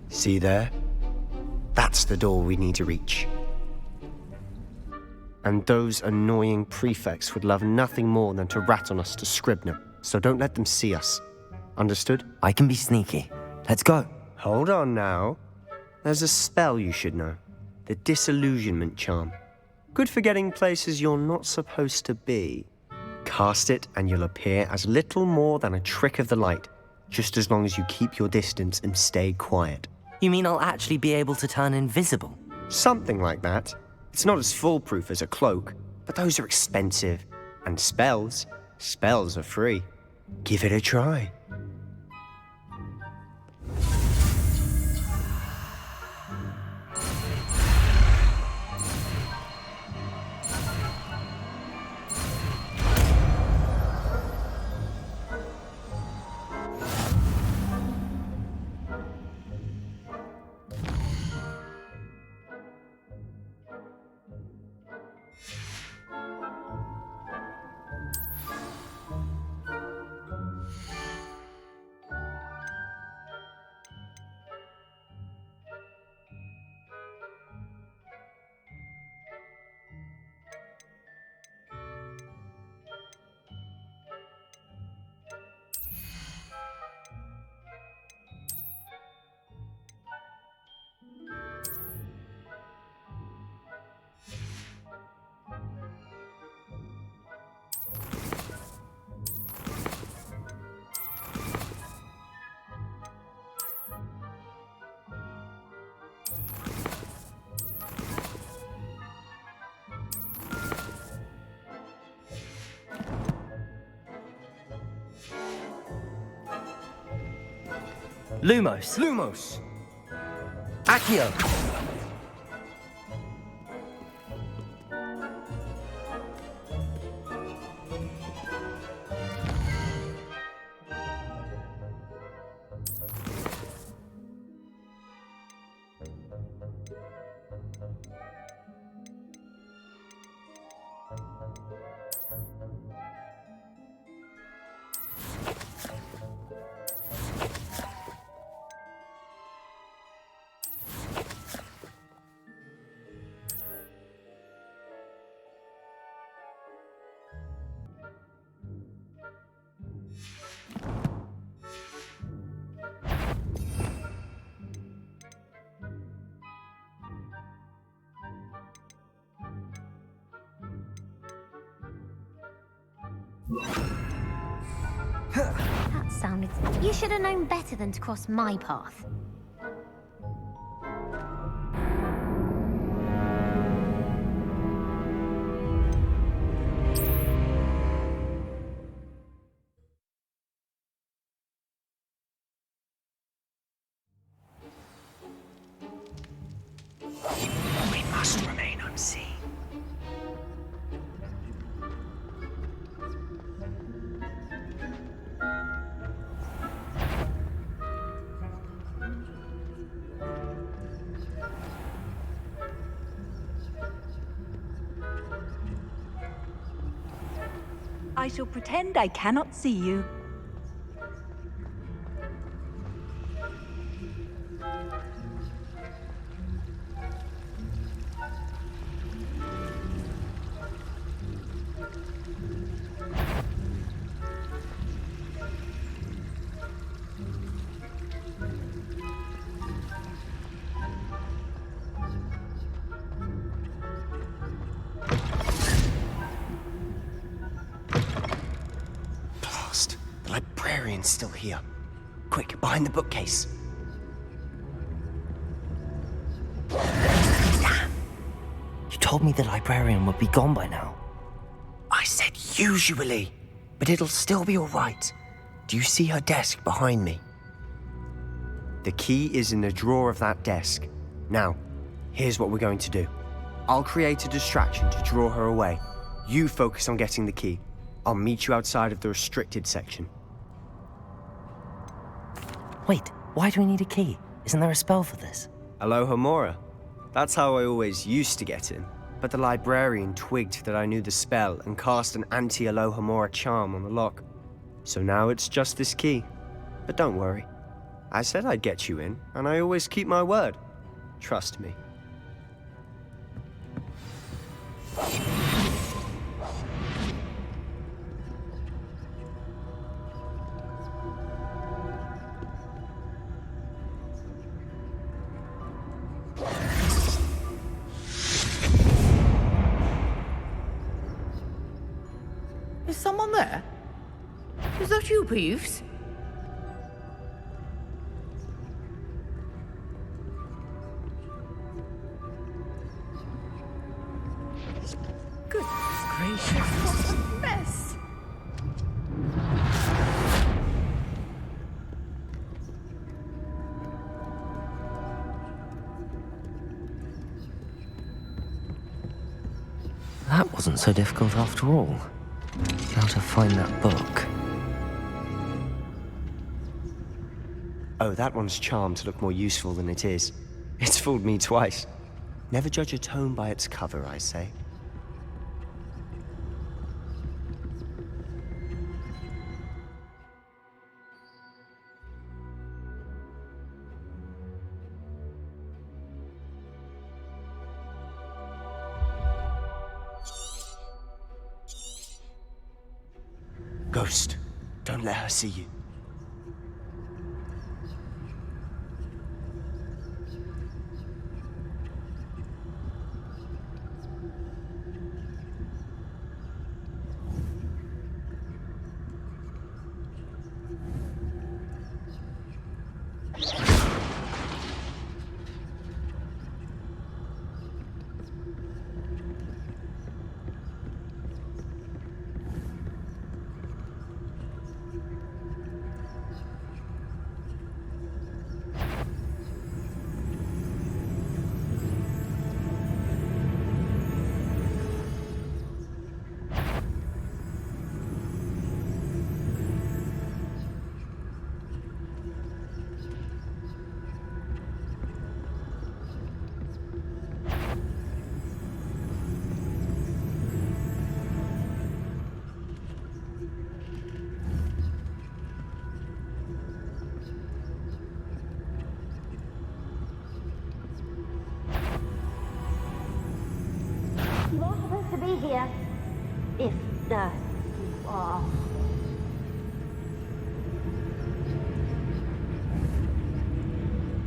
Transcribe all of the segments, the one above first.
See there? That's the door we need to reach. And those annoying prefects would love nothing more than to rat on us to Scribner, so don't let them see us. Understood? I can be sneaky. Let's go. Hold on now. There's a spell you should know. The Disillusionment Charm. Good for getting places you're not supposed to be. Cast it and you'll appear as little more than a trick of the light, just as long as you keep your distance and stay quiet. You mean I'll actually be able to turn invisible? Something like that. It's not as foolproof as a cloak, but those are expensive. And spells are free. Give it a try. Lumos. Lumos! Accio. That sounded... You should have known better than to cross my path. We must remain unseen. I shall pretend I cannot see you. The librarian's still here. Quick, behind the bookcase. Damn! You told me the librarian would be gone by now. I said usually, but it'll still be all right. Do you see her desk behind me? The key is in the drawer of that desk. Now, here's what we're going to do. I'll create a distraction to draw her away. You focus on getting the key. I'll meet you outside of the restricted section. Wait, why do we need a key? Isn't there a spell for this? Alohomora. That's how I always used to get in. But the librarian twigged that I knew the spell and cast an anti-Alohomora charm on the lock. So now it's just this key. But don't worry. I said I'd get you in, and I always keep my word. Trust me. Is someone there? Is that you, Peeves? Goodness gracious, what a mess! That wasn't so difficult after all. How to find that book. Oh, that one's charmed to look more useful than it is. It's fooled me twice. Never judge a tome by its cover, I say. Ghost, don't let her see you. You are supposed to be here. If, you are.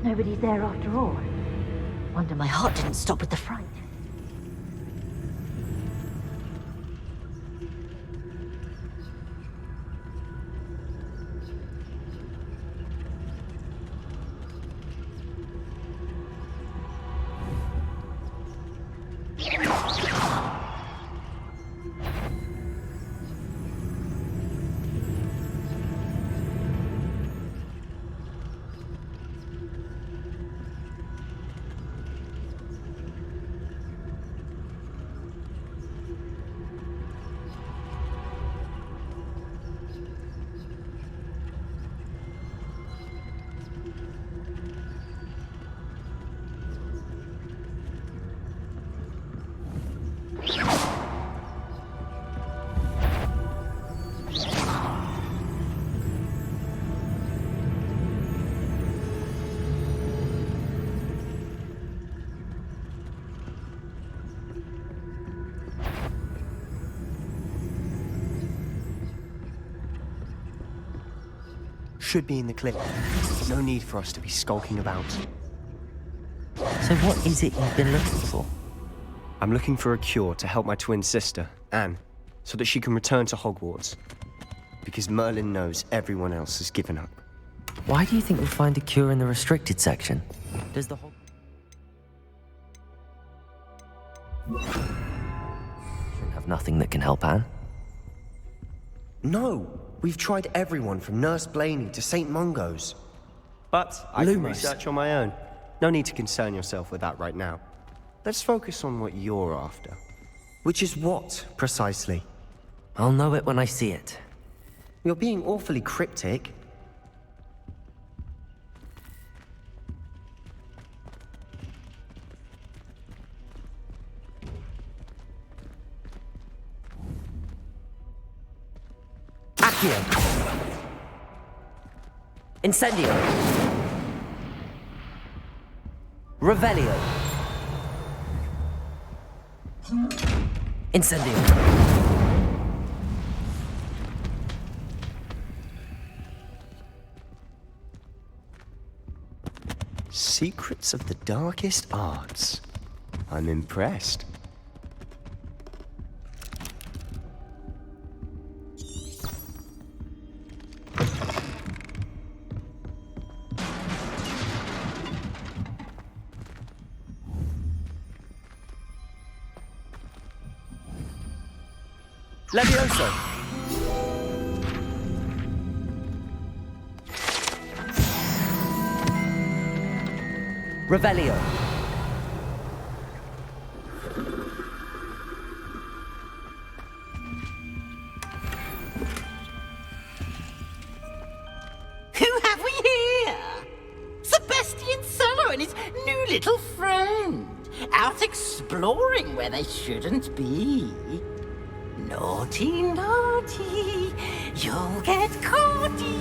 Nobody's there after all. Wonder my heart didn't stop with the fright. Should be in the clip. No need for us to be skulking about. So what is it you've been looking for? I'm looking for a cure to help my twin sister, Anne, so that she can return to Hogwarts. Because Merlin knows everyone else has given up. Why do you think we'll find a cure in the restricted section? Does the shouldn't have nothing that can help Anne? No! We've tried everyone from Nurse Blaney to St. Mungo's. But I can Lumos. research on my own. No need to concern yourself with that right now. Let's focus on what you're after. Which is what, precisely? I'll know it when I see it. You're being awfully cryptic. Accio! Incendio. Revelio. Incendio. Secrets of the darkest arts. I'm impressed. Levioso. Revelio. Who have we here? Sebastian Solo and his new little friend. Out exploring where they shouldn't be. Naughty, naughty. You'll get caughty.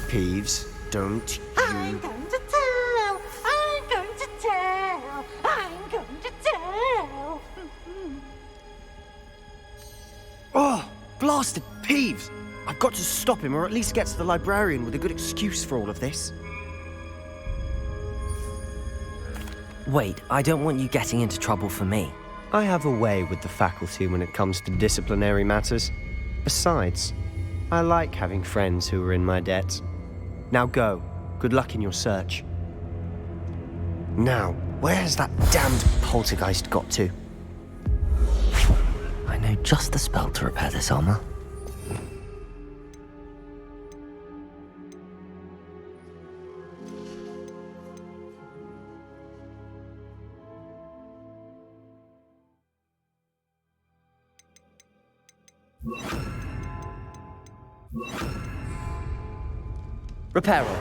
Peeves, don't I'm you... going to tell. I'm going to tell. I'm going to tell. Oh, blasted Peeves! I've got to stop him, or at least get to the librarian with a good excuse for all of this. Wait, I don't want you getting into trouble for me. I have a way with the faculty when it comes to disciplinary matters. Besides, I like having friends who are in my debt. Now go. Good luck in your search. Now, where's that damned poltergeist got to? I know just the spell to repair this armor. Reparo.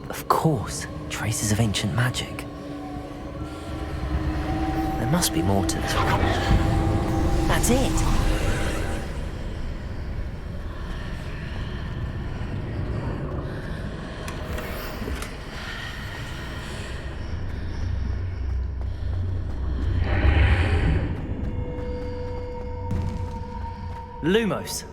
Of course, traces of ancient magic. There must be more to this one. That's it! Lumos.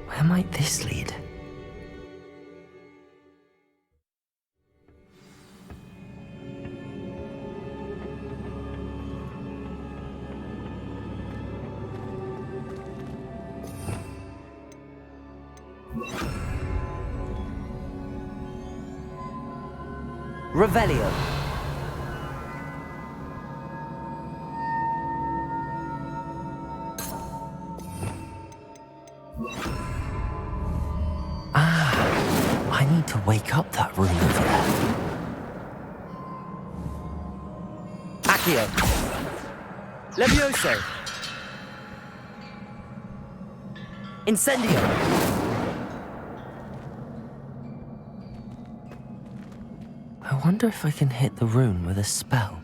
Where might this lead? Revelio. I need to wake up that room over there. Accio. Levioso. Incendio. I wonder if I can hit the rune with a spell.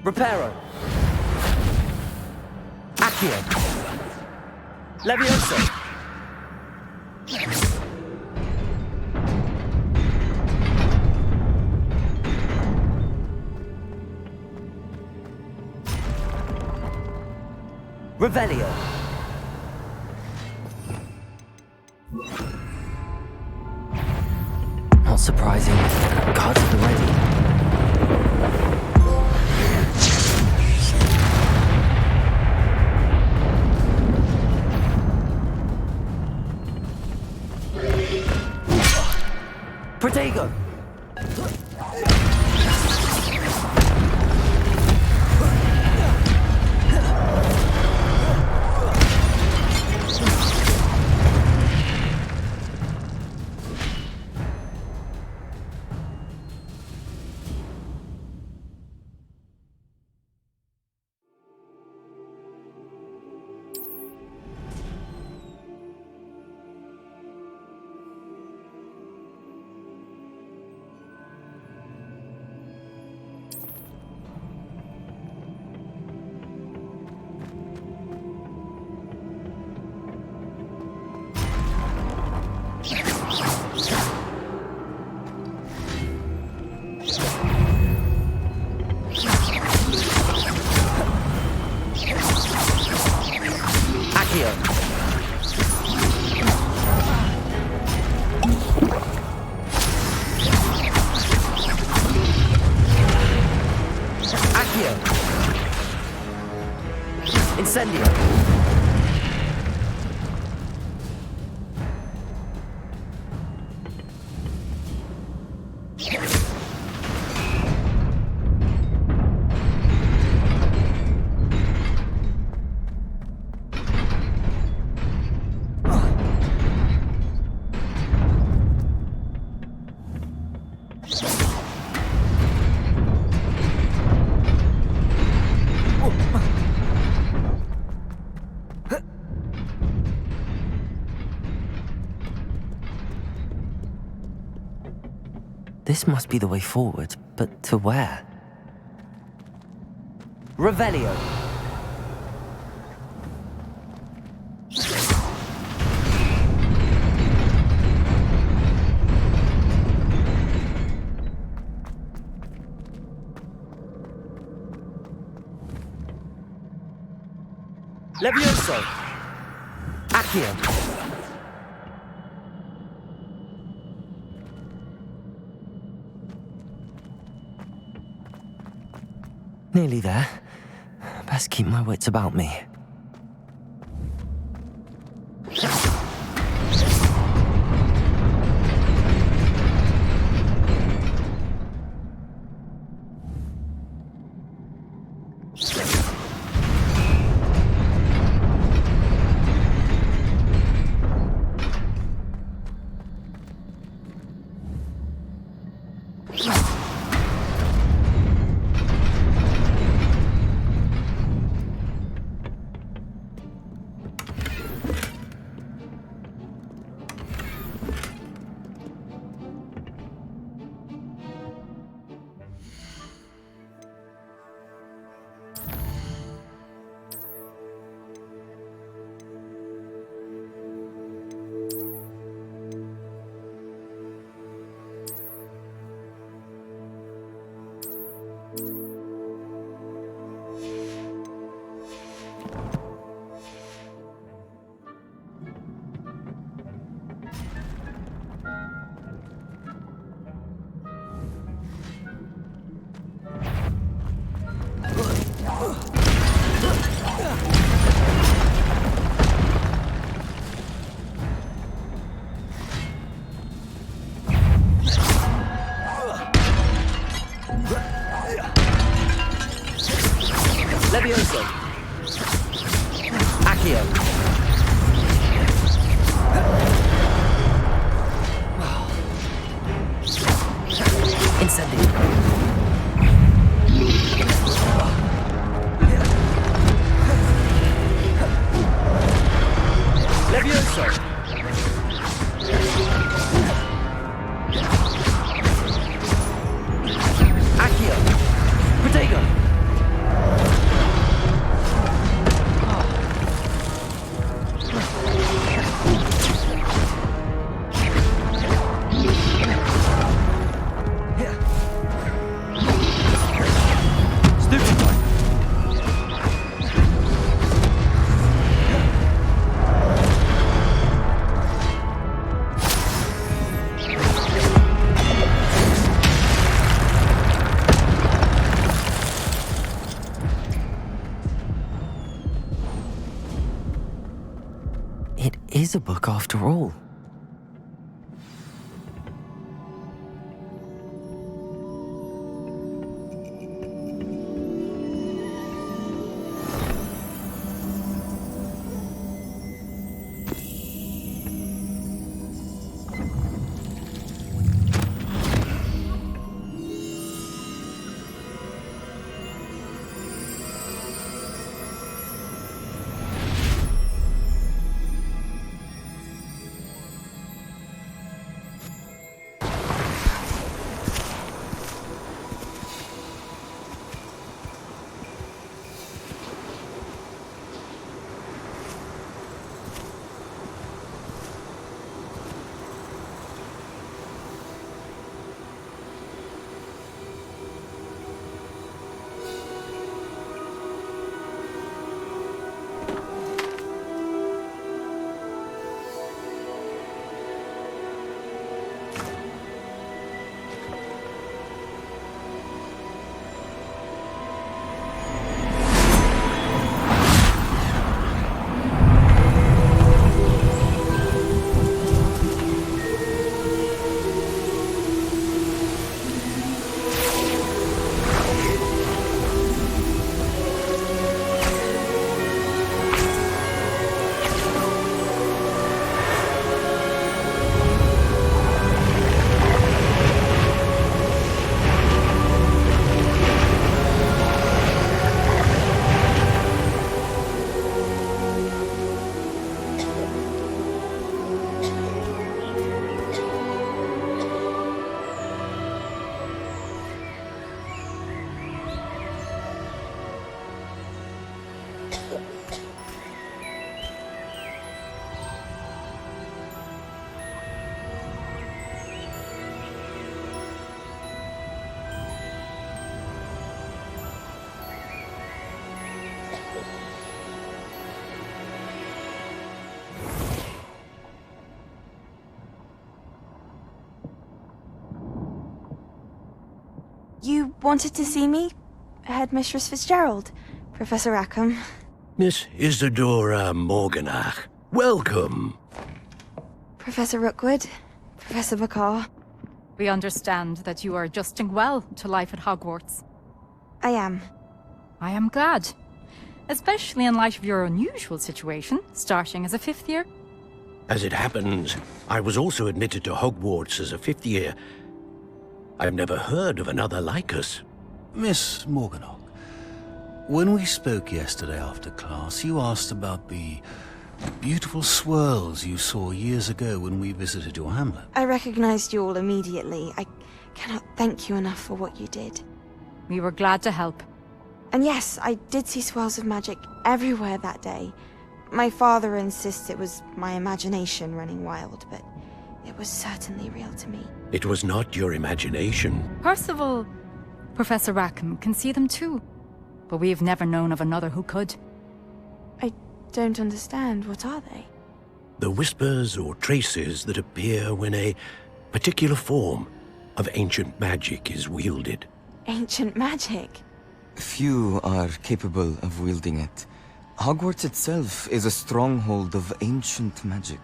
Reparo. Accio. Levioso. Revelio. Not surprising. Guards at the ready. Protego! Incendio. This must be the way forward, but to where? Revelio. Levioso. Accio. Nearly there. Best keep my wits about me. Levioso! Accio! Incendio! Levioso! Accio! Protego! It is a book after all. You wanted to see me? Headmistress Fitzgerald? Professor Rackham? Miss Isadora Morganach, welcome. Professor Rookwood? Professor Bakar? We understand that you are adjusting well to life at Hogwarts. I am. I am glad. Especially in light of your unusual situation, starting as a fifth year. As it happens, I was also admitted to Hogwarts as a fifth year. I've never heard of another like us. Miss Morganach, when we spoke yesterday after class, you asked about the beautiful swirls you saw years ago when we visited your hamlet. I recognized you all immediately. I cannot thank you enough for what you did. We were glad to help. And yes, I did see swirls of magic everywhere that day. My father insists it was my imagination running wild, but it was certainly real to me. It was not your imagination. Percival, Professor Rackham can see them too. But we have never known of another who could. I don't understand. What are they? The whispers or traces that appear when a particular form of ancient magic is wielded. Ancient magic? Few are capable of wielding it. Hogwarts itself is a stronghold of ancient magic.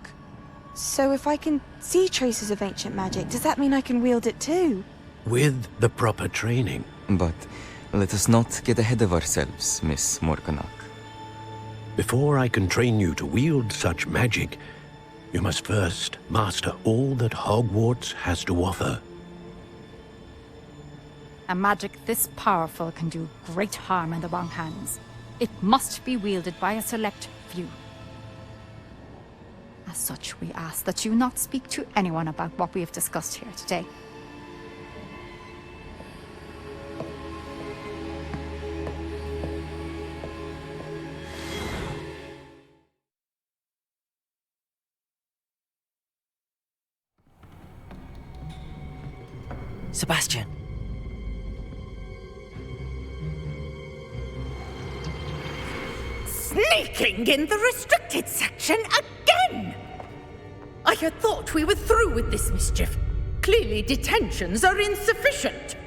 So if I can see traces of ancient magic, does that mean I can wield it too? With the proper training. But Let us not get ahead of ourselves, Miss Morganach. Before I can train you to wield such magic, you must first master all that Hogwarts has to offer. A magic this powerful can do great harm in the wrong hands. It must be wielded by a select few. As such, we ask that you not speak to anyone about what we have discussed here today. Sebastian. Sneaking in the restricted section again! I had thought we were through with this mischief. Clearly detentions are insufficient.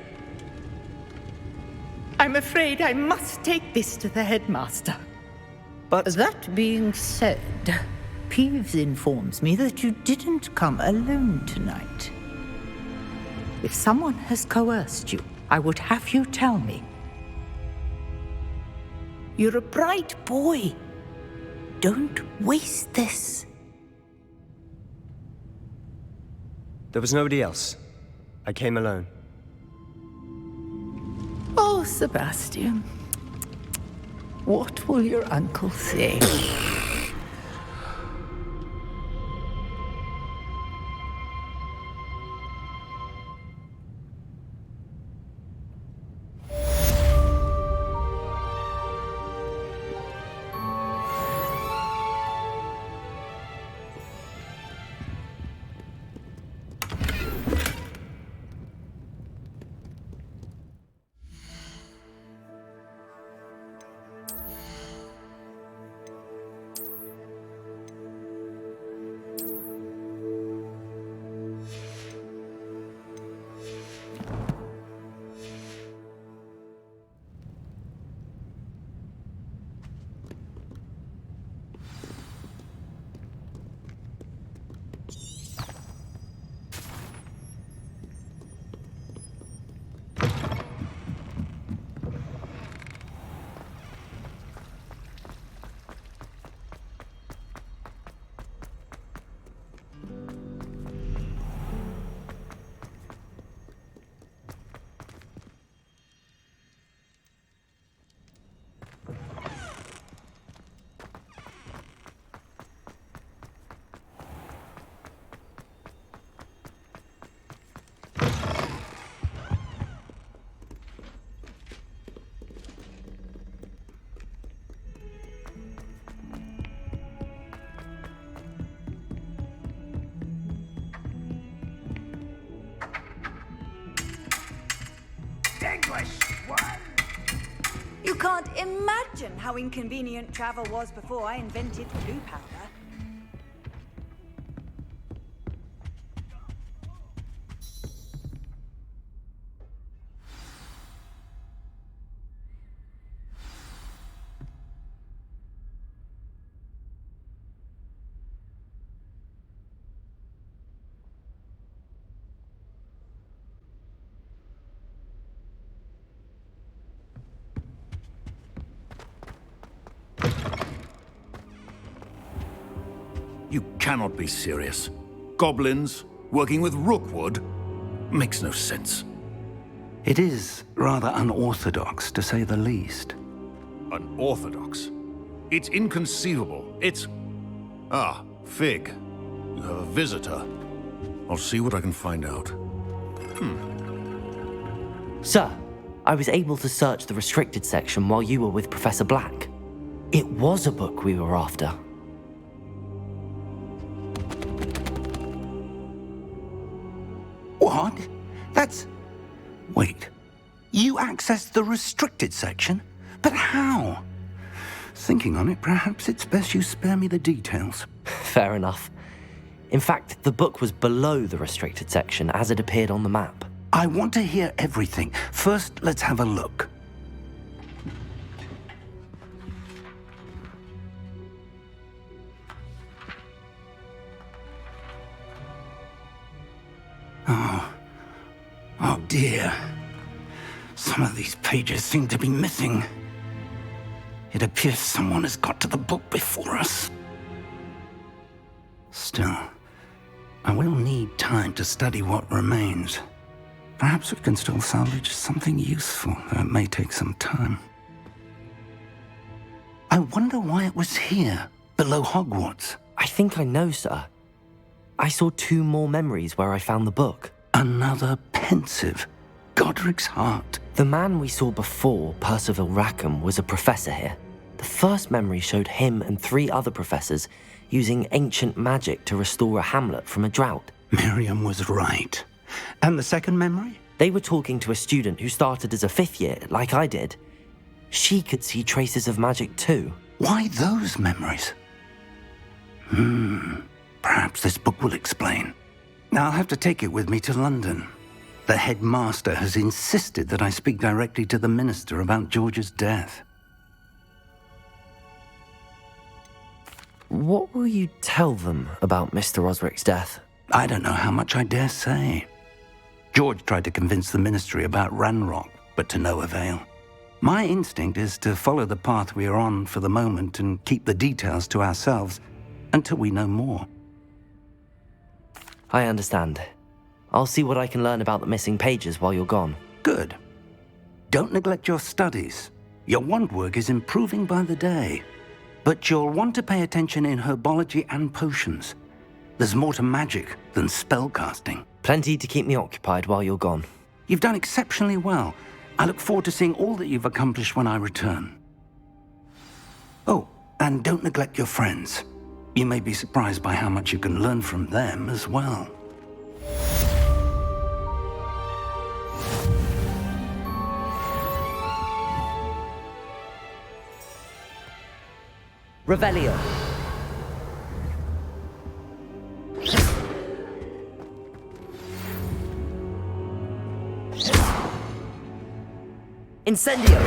I'm afraid I must take this to the headmaster. But That being said, Peeves informs me that you didn't come alone tonight. If someone has coerced you, I would have you tell me. You're a bright boy. Don't waste this. there was nobody else. I came alone. Oh, Sebastian. What will your uncle say? You can't imagine how inconvenient travel was before I invented blue powder. You cannot be serious. Goblins working with Rookwood? Makes no sense. It is rather unorthodox, to say the least. Unorthodox? It's inconceivable. It's... Ah, Fig. You have a visitor. I'll see what I can find out. Sir, I was able to search the restricted section while you were with Professor Black. It was a book we were after. What? That's... Wait. You accessed the restricted section? But how? Thinking on it, perhaps it's best you spare me the details. Fair enough. In fact, the book was below the restricted section as it appeared on the map. I want to hear everything. First, let's have a look. Oh dear. Some of these pages seem to be missing. It appears someone has got to the book before us. Still, I will need time to study what remains. Perhaps we can still salvage something useful, though it may take some time. I wonder why it was here, below Hogwarts. I think I know, sir. I saw 2 more memories where I found the book. Another pensive. Godric's heart. The man we saw before, Percival Rackham, was a professor here. The first memory showed him and 3 other professors using ancient magic to restore a hamlet from a drought. Miriam was right. And the second memory? They were talking to a student who started as a 5th year, like I did. She could see traces of magic too. Why those memories? Perhaps this book will explain. Now I'll have to take it with me to London. The headmaster has insisted that I speak directly to the minister about George's death. What will you tell them about Mr. Osric's death? I don't know how much I dare say. George tried to convince the ministry about Ranrock, but to no avail. My instinct is to follow the path we are on for the moment and keep the details to ourselves until we know more. I understand. I'll see what I can learn about the missing pages while you're gone. Good. Don't neglect your studies. Your wand work is improving by the day. But you'll want to pay attention in herbology and potions. There's more to magic than spellcasting. Plenty to keep me occupied while you're gone. You've done exceptionally well. I look forward to seeing all that you've accomplished when I return. Oh, and don't neglect your friends. You may be surprised by how much you can learn from them as well. Revelio. Incendio.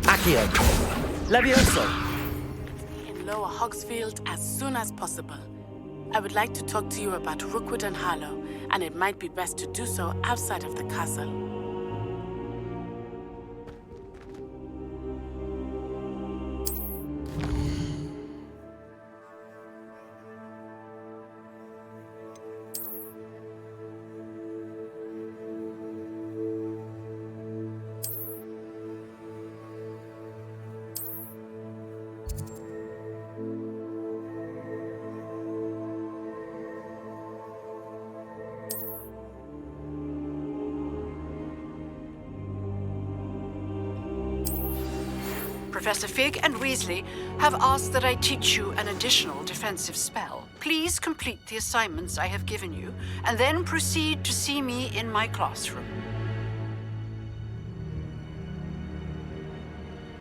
Accio. Levioso. In Lower Hogsfield as soon as possible. I would like to talk to you about Rookwood and Harlow, and it might be best to do so outside of the castle. Professor Fig and Weasley have asked that I teach you an additional defensive spell. Please complete the assignments I have given you, and then proceed to see me in my classroom.